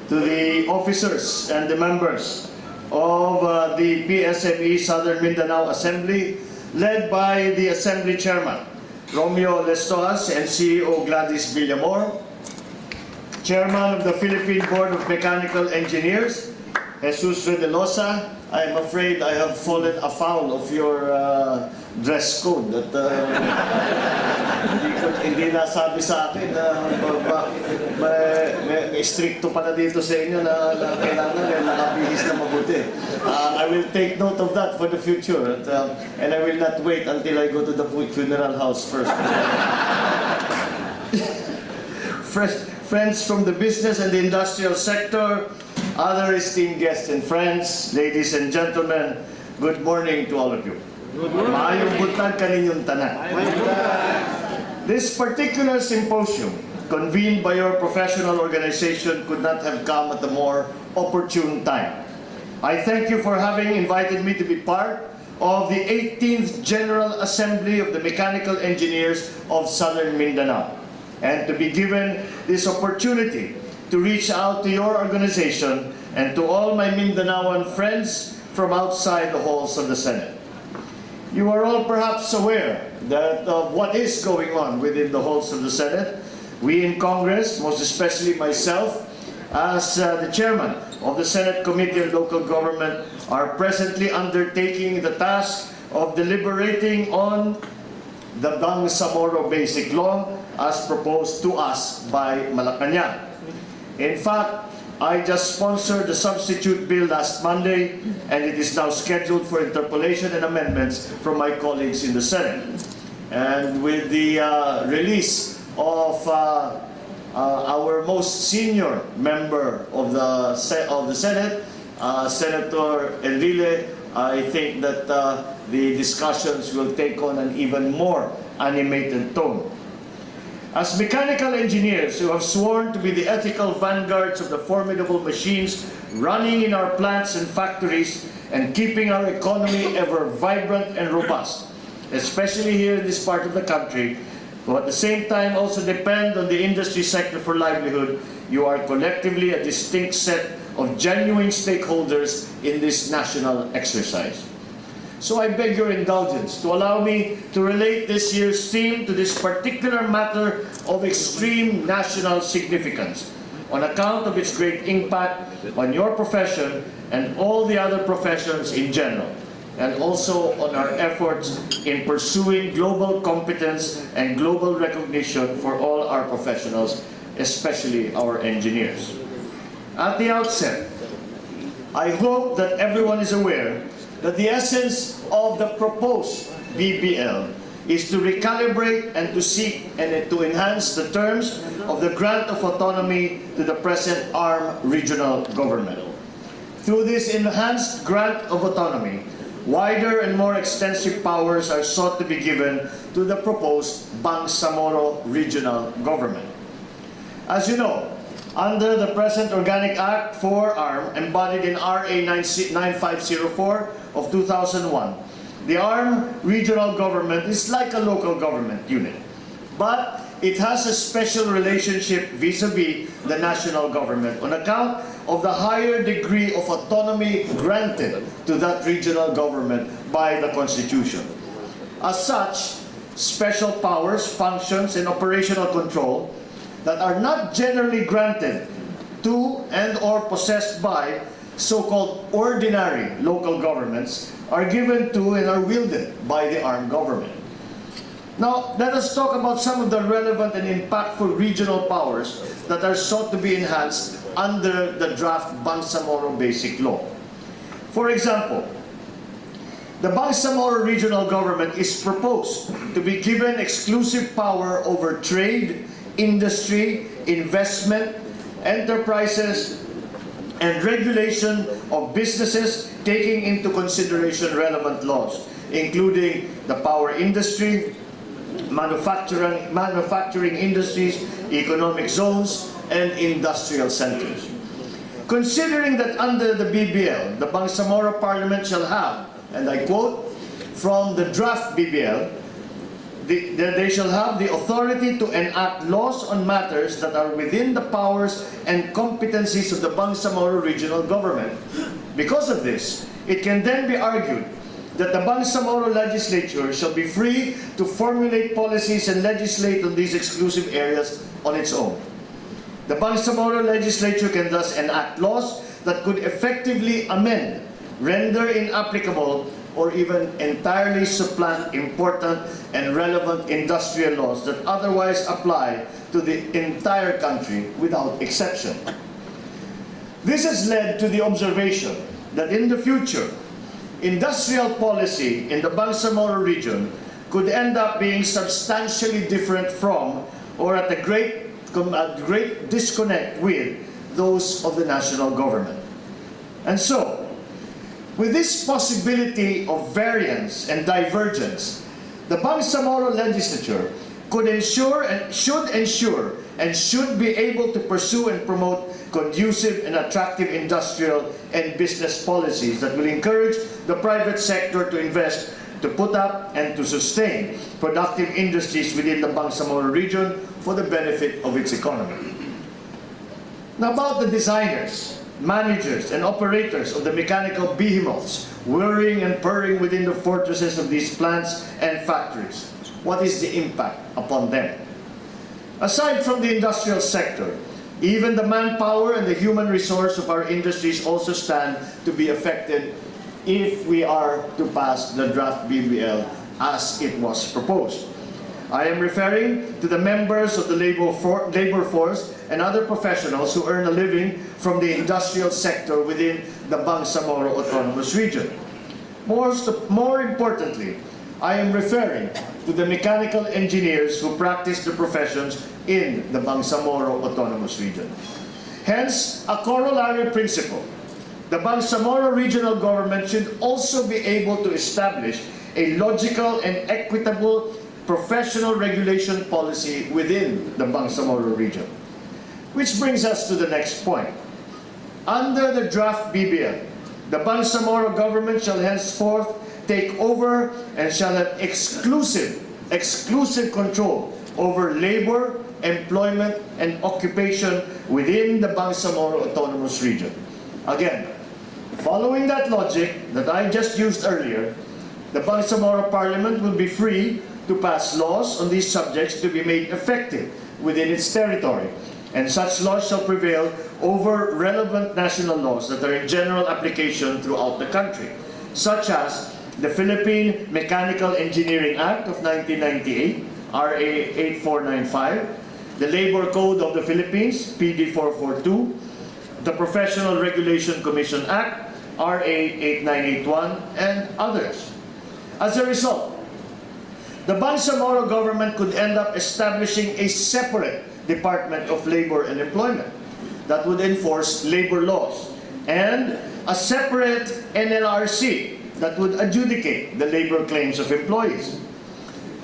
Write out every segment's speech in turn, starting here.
to the officers and the members of the PSME Southern Mindanao Assembly, led by the Assembly Chairman, Romeo Lestoas, and CEO Gladys Villamor, Chairman of the Philippine Board of Mechanical Engineers, Jesus Redelosa. I'm afraid I have fallen afoul of your dress code that hindi nasabi sa akin na may stricto pala dito sa inyo na kailangan nakabihis na mabuti. I will take note of that for the future, and I will not wait until I go to the funeral house first. Friends from the business and the industrial sector, other esteemed guests and friends, ladies and gentlemen, good morning to all of you. Maayong buntag kaninyong tanan. This particular symposium, convened by your professional organization, could not have come at a more opportune time. I thank you for having invited me to be part of the 18th General Assembly of the Mechanical Engineers of Southern Mindanao, and to be given this opportunity to reach out to your organization and to all my Mindanaoan friends from outside the halls of the Senate. You are all perhaps aware that of what is going on within the halls of the Senate. We in Congress, most especially myself, as the chairman of the Senate Committee on Local Government, are presently undertaking the task of deliberating on the Bangsamoro Basic Law as proposed to us by Malacanang. In fact, I just sponsored the substitute bill last Monday, and it is now scheduled for interpolation and amendments from my colleagues in the Senate. And with the release of our most senior member of the Senate, Senator Enrile, I think that the discussions will take on an even more animated tone. As mechanical engineers who have sworn to be the ethical vanguards of the formidable machines running in our plants and factories and keeping our economy ever vibrant and robust, especially here in this part of the country, who at the same time also depend on the industry sector for livelihood, you are collectively a distinct set of genuine stakeholders in this national exercise. So I beg your indulgence to allow me to relate this year's theme to this particular matter of extreme national significance on account of its great impact on your profession and all the other professions in general, and also on our efforts in pursuing global competence and global recognition for all our professionals, especially our engineers. At the outset, I hope that everyone is aware that the essence of the proposed BBL is to recalibrate and to seek and to enhance the terms of the grant of autonomy to the present ARM regional government. Through this enhanced grant of autonomy, wider and more extensive powers are sought to be given to the proposed Bangsamoro regional government. As you know, under the present Organic Act for ARM, embodied in RA 9504 of 2001, the ARM regional government is like a local government unit, but it has a special relationship vis-a-vis the national government on account of the higher degree of autonomy granted to that regional government by the Constitution. As such, special powers, functions, and operational control that are not generally granted to and or possessed by so-called ordinary local governments are given to and are wielded by the armed government. Now, let us talk about some of the relevant and impactful regional powers that are sought to be enhanced under the draft Bangsamoro Basic Law. For example, the Bangsamoro regional government is proposed to be given exclusive power over trade, industry, investment, enterprises, and regulation of businesses, taking into consideration relevant laws, including the power industry, manufacturing industries, economic zones, and industrial centers. Considering that under the BBL, the Bangsamoro Parliament shall have, and I quote from the draft BBL, they shall have the authority to enact laws on matters that are within the powers and competencies of the Bangsamoro Regional Government. Because of this, it can then be argued that the Bangsamoro legislature shall be free to formulate policies and legislate on these exclusive areas on its own. The Bangsamoro legislature can thus enact laws that could effectively amend, render inapplicable, or even entirely supplant important and relevant industrial laws that otherwise apply to the entire country without exception. This has led to the observation that in the future, industrial policy in the Bangsamoro region could end up being substantially different from, or at a great disconnect with, those of the national government. And so, with this possibility of variance and divergence, the Bangsamoro legislature could ensure and should be able to pursue and promote conducive and attractive industrial and business policies that will encourage the private sector to invest, to put up and to sustain productive industries within the Bangsamoro region for the benefit of its economy. Now about the designers, managers, and operators of the mechanical behemoths whirring and purring within the fortresses of these plants and factories. What is the impact upon them? Aside from the industrial sector, even the manpower and the human resource of our industries also stand to be affected if we are to pass the draft BBL as it was proposed. I am referring to the members of the labor force and other professionals who earn a living from the industrial sector within the Bangsamoro Autonomous Region. More importantly, I am referring to the mechanical engineers who practice the professions in the Bangsamoro Autonomous Region. Hence, a corollary principle, the Bangsamoro Regional Government should also be able to establish a logical and equitable professional regulation policy within the Bangsamoro region. Which brings us to the next point. Under the draft BBL, the Bangsamoro government shall henceforth take over and shall have exclusive control over labor, employment, and occupation within the Bangsamoro Autonomous Region. Again, following that logic that I just used earlier, the Bangsamoro Parliament will be free to pass laws on these subjects to be made effective within its territory, and such laws shall prevail over relevant national laws that are in general application throughout the country, such as the Philippine Mechanical Engineering Act of 1998, RA 8495, the Labor Code of the Philippines, PD 442, the Professional Regulation Commission Act, RA 8981, and others. As a result, the Bangsamoro government could end up establishing a separate Department of Labor and Employment that would enforce labor laws, and a separate NLRC that would adjudicate the labor claims of employees.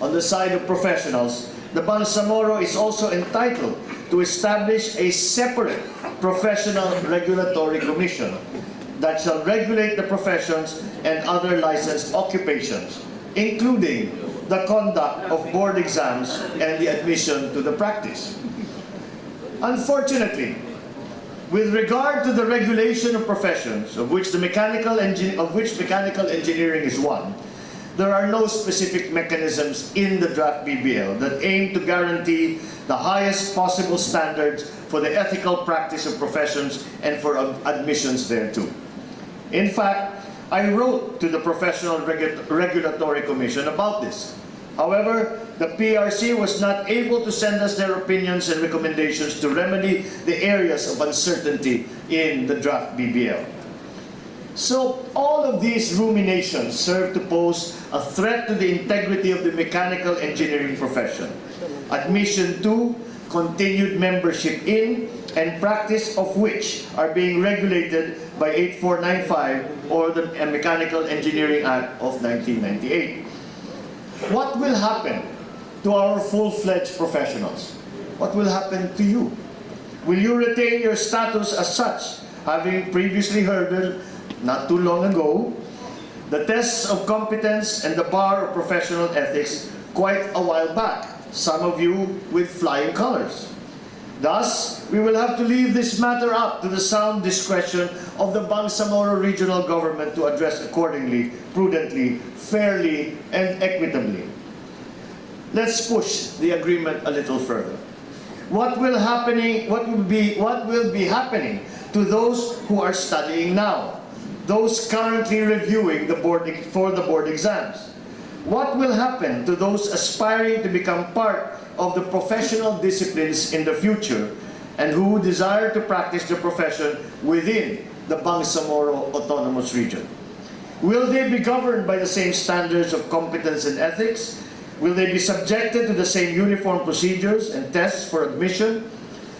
On the side of professionals, the Bangsamoro is also entitled to establish a separate Professional Regulatory Commission that shall regulate the professions and other licensed occupations, including the conduct of board exams and the admission to the practice. Unfortunately, with regard to the regulation of professions, of which mechanical engineering is one, there are no specific mechanisms in the draft BBL that aim to guarantee the highest possible standards for the ethical practice of professions and for admissions thereto. In fact, I wrote to the Professional Regulatory Commission about this. However, the PRC was not able to send us their opinions and recommendations to remedy the areas of uncertainty in the draft BBL. So all of these ruminations serve to pose a threat to the integrity of the mechanical engineering profession. Admission to, continued membership in, and practice of which are being regulated by 8495 or the Mechanical Engineering Act of 1998. What will happen to our full-fledged professionals? What will happen to you? Will you retain your status as such, having previously hurdled, not too long ago, the tests of competence and the bar of professional ethics quite a while back, some of you with flying colors. Thus, we will have to leave this matter up to the sound discretion of the Bangsamoro Regional Government to address accordingly, prudently, fairly, and equitably. Let's push the agreement a little further. What will be happening to those who are studying now, those currently reviewing the board exams? What will happen to those aspiring to become part of the professional disciplines in the future and who desire to practice the profession within the Bangsamoro Autonomous Region? Will they be governed by the same standards of competence and ethics? Will they be subjected to the same uniform procedures and tests for admission?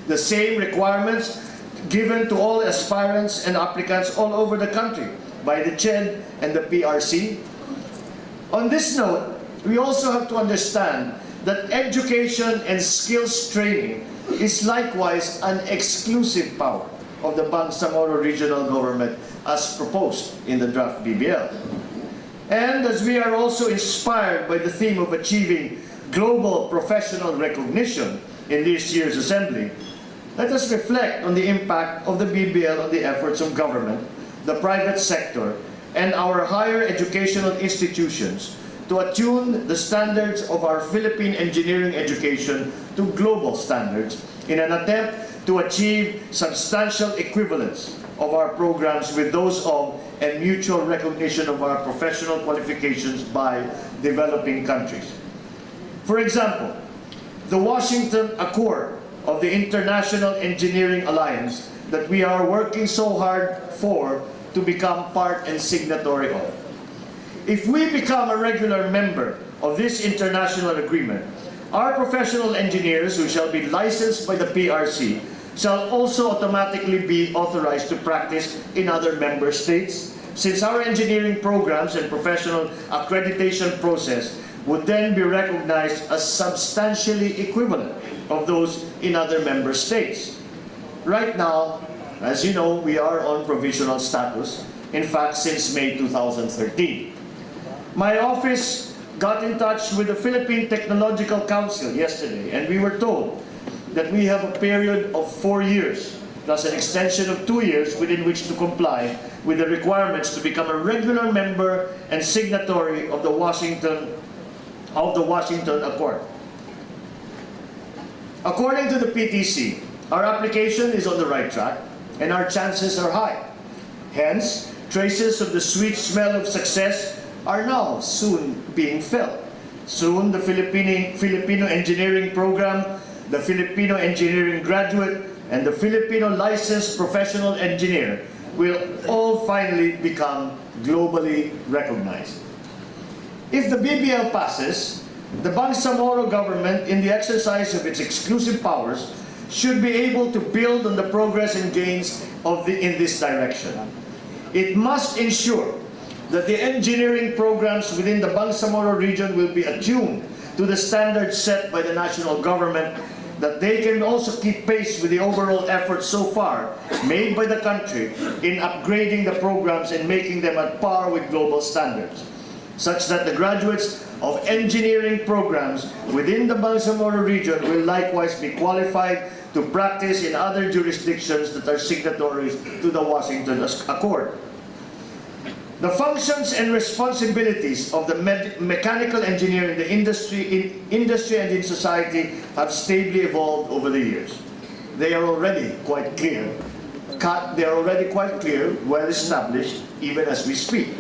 The same requirements given to all aspirants and applicants all over the country by the CHED and the PRC? On this note, we also have to understand that education and skills training is likewise an exclusive power of the Bangsamoro Regional Government as proposed in the draft BBL. And as we are also inspired by the theme of achieving global professional recognition in this year's assembly, let us reflect on the impact of the BBL on the efforts of government, the private sector, and our higher educational institutions to attune the standards of our Philippine engineering education to global standards in an attempt to achieve substantial equivalence of our programs with those of and mutual recognition of our professional qualifications by developing countries. For example, the Washington Accord of the International Engineering Alliance that we are working so hard for to become part and signatory of. If we become a regular member of this international agreement, our professional engineers who shall be licensed by the PRC shall also automatically be authorized to practice in other member states, since our engineering programs and professional accreditation process would then be recognized as substantially equivalent of those in other member states. Right now, as you know, we are on provisional status, in fact, since May 2013. My office got in touch with the Philippine Technological Council yesterday, and we were told that we have a period of 4 years, plus an extension of 2 years within which to comply with the requirements to become a regular member and signatory of the Washington Accord. According to the PTC, our application is on the right track, and our chances are high. Hence, traces of the sweet smell of success are now soon being felt. Soon, the Filipino engineering program, the Filipino engineering graduate, and the Filipino licensed professional engineer will all finally become globally recognized. If the BBL passes, the Bangsamoro government, in the exercise of its exclusive powers, should be able to build on the progress and gains in this direction. It must ensure that the engineering programs within the Bangsamoro region will be attuned to the standards set by the national government, that they can also keep pace with the overall efforts so far made by the country in upgrading the programs and making them at par with global standards, such that the graduates of engineering programs within the Bangsamoro region will likewise be qualified to practice in other jurisdictions that are signatories to the Washington Accord. The functions and responsibilities of the mechanical engineer in the industry and in society have stably evolved over the years. They are already quite clear. Well established, even as we speak.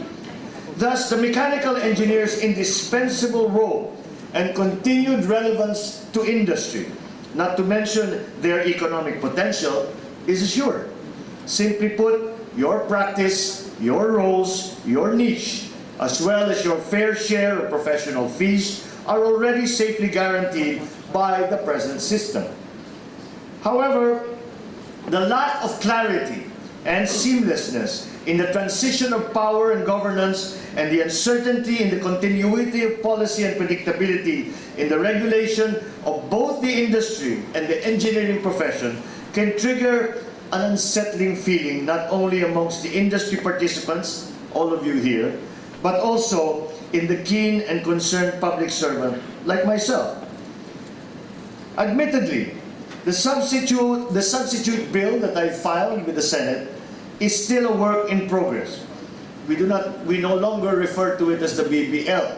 Thus, the mechanical engineer's indispensable role and continued relevance to industry, not to mention their economic potential, is assured. Simply put, your practice, your roles, your niche, as well as your fair share of professional fees are already safely guaranteed by the present system. However, the lack of clarity and seamlessness in the transition of power and governance and the uncertainty in the continuity of policy and predictability in the regulation of both the industry and the engineering profession can trigger an unsettling feeling not only amongst the industry participants, all of you here, but also in the keen and concerned public servant like myself. Admittedly, the substitute bill that I filed with the Senate is still a work in progress. We no longer refer to it as the BBL,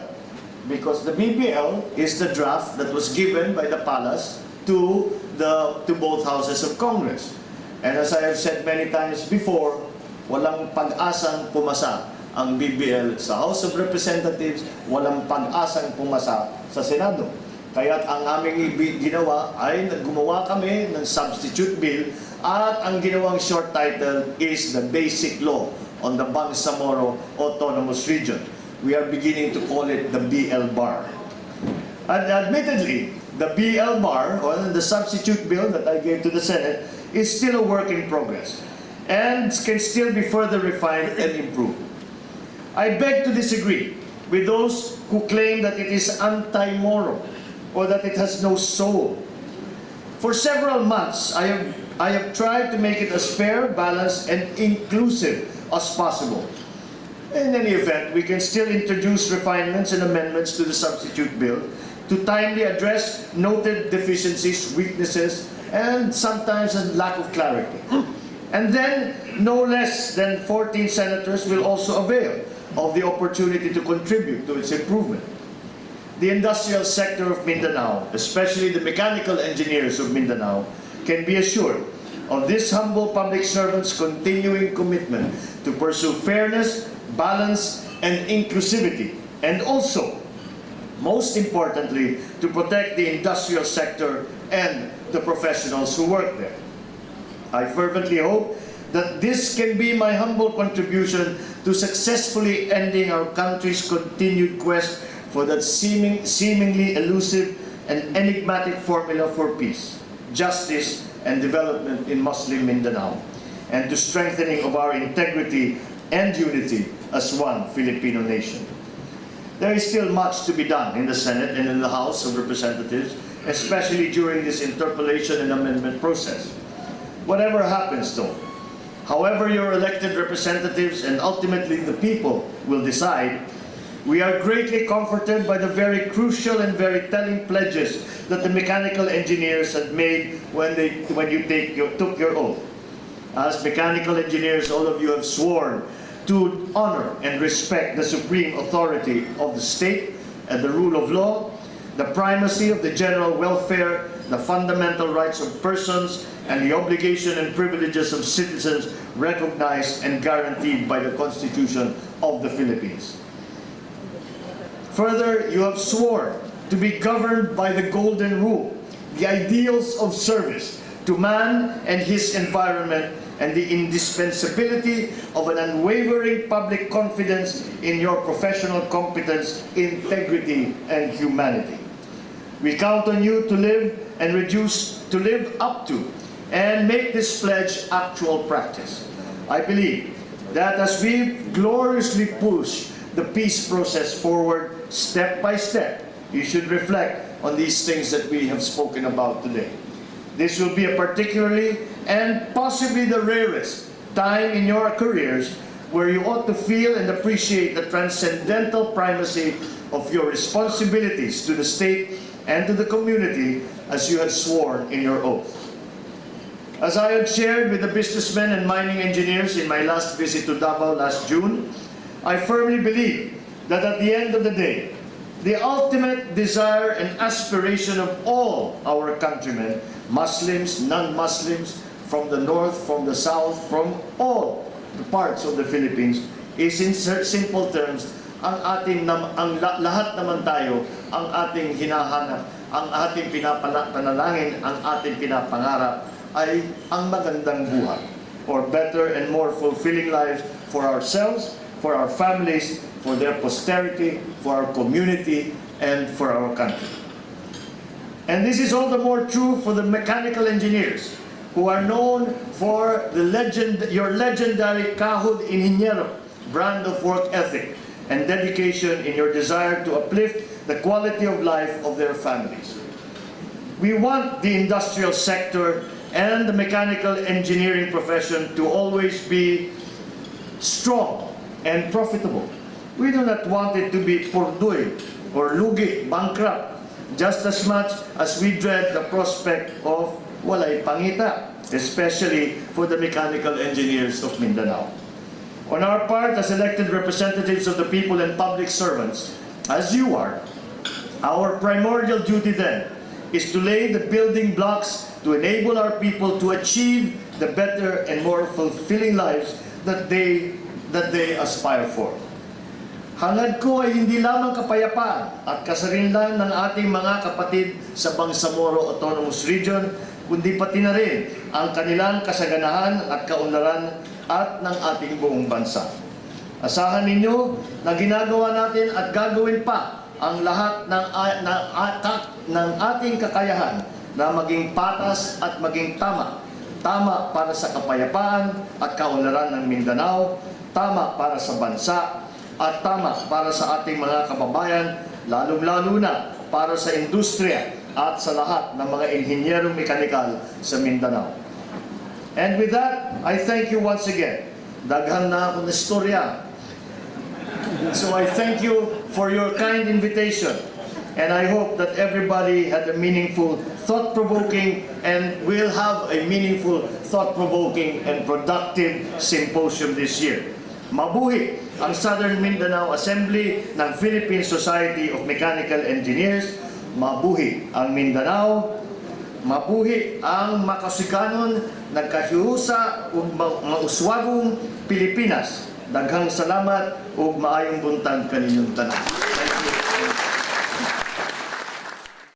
because the BBL is the draft that was given by the palace to both houses of Congress. And as I have said many times before, walang pag-asang pumasa ang BBL sa House of Representatives, walang pag-asang pumasa sa Senado. Kaya't ang aming ginawa ay gumawa kami ng substitute bill at ang ginawang short title is the Basic Law on the Bangsamoro Autonomous Region. We are beginning to call it the BL Bar. And admittedly, the BL Bar, or the substitute bill that I gave to the Senate, is still a work in progress and can still be further refined and improved. I beg to disagree with those who claim that it is anti-Moro or that it has no soul. For several months, I have tried to make it as fair, balanced, and inclusive as possible. In any event, we can still introduce refinements and amendments to the substitute bill to timely address noted deficiencies, weaknesses, and sometimes a lack of clarity. And then, no less than 14 senators will also avail of the opportunity to contribute to its improvement. The industrial sector of Mindanao, especially the mechanical engineers of Mindanao, can be assured of this humble public servant's continuing commitment to pursue fairness, balance, and inclusivity, and also, most importantly, to protect the industrial sector and the professionals who work there. I fervently hope that this can be my humble contribution to successfully ending our country's continued quest for that seemingly elusive and enigmatic formula for peace, justice, and development in Muslim Mindanao, and to strengthening of our integrity and unity as one Filipino nation. There is still much to be done in the Senate and in the House of Representatives, especially during this interpellation and amendment process. Whatever happens though, however your elected representatives and ultimately the people will decide, we are greatly comforted by the very crucial and very telling pledges that the mechanical engineers had made when you took your oath. As mechanical engineers, all of you have sworn to honor and respect the supreme authority of the state and the rule of law, the primacy of the general welfare, the fundamental rights of persons, and the obligation and privileges of citizens recognized and guaranteed by the Constitution of the Philippines. Further, you have sworn to be governed by the Golden Rule, the ideals of service to man and his environment, and the indispensability of an unwavering public confidence in your professional competence, integrity, and humanity. We count on you to live up to and make this pledge actual practice. I believe that as we gloriously push the peace process forward, step by step, you should reflect on these things that we have spoken about today. This will be a particularly and possibly the rarest time in your careers where you ought to feel and appreciate the transcendental primacy of your responsibilities to the state and to the community as you had sworn in your oath. As I had shared with the businessmen and mining engineers in my last visit to Davao last June, I firmly believe that at the end of the day, the ultimate desire and aspiration of all our countrymen, Muslims, non-Muslims, from the north, from the south, from all the parts of the Philippines, is in simple terms, lahat naman tayo, ang ating hinahanap, ang ating pinapanalangin, ang ating pinapangarap ay ang magandang buhay, or better and more fulfilling lives for ourselves, for our families, for their posterity, for our community, and for our country. And this is all the more true for the mechanical engineers who are known for your legendary Kahod Inhinyero brand of work ethic and dedication in your desire to uplift the quality of life of their families. We want the industrial sector and the mechanical engineering profession to always be strong and profitable. We do not want it to be purduy or lugi, bankrupt, just as much as we dread the prospect of walay pangita, especially for the mechanical engineers of Mindanao. On our part, as elected representatives of the people and public servants, as you are, our primordial duty then is to lay the building blocks to enable our people to achieve the better and more fulfilling lives that they aspire for. Hangad ko ay hindi lamang kapayapaan at kasarinlan ng ating mga kapatid sa Bangsamoro Autonomous Region, kundi pati na rin ang kanilang kasaganahan at kaunlaran at ng ating buong bansa. Asahan ninyo na ginagawa natin at gagawin pa ang lahat ng ating kakayahan na maging patas at maging tama. Tama para sa kapayapaan at kaunlaran ng Mindanao, tama para sa bansa, at tama para sa ating mga kababayan, lalong-lalo na para sa industriya at sa lahat ng mga inhinyerong mekanikal sa Mindanao. And with that, I thank you once again. Daghan na ako na istorya. So I thank you for your kind invitation. And I hope that everybody had a meaningful, thought-provoking, and will have a meaningful, thought-provoking, and productive symposium this year. Mabuhi ang Southern Mindanao Assembly ng Philippine Society of Mechanical Engineers. Mabuhi ang Mindanao. Mabuhi ang makasikanon nagkahiusa ug mauswagong Pilipinas. Daghang salamat ug maayong buntag kaninyong tanan.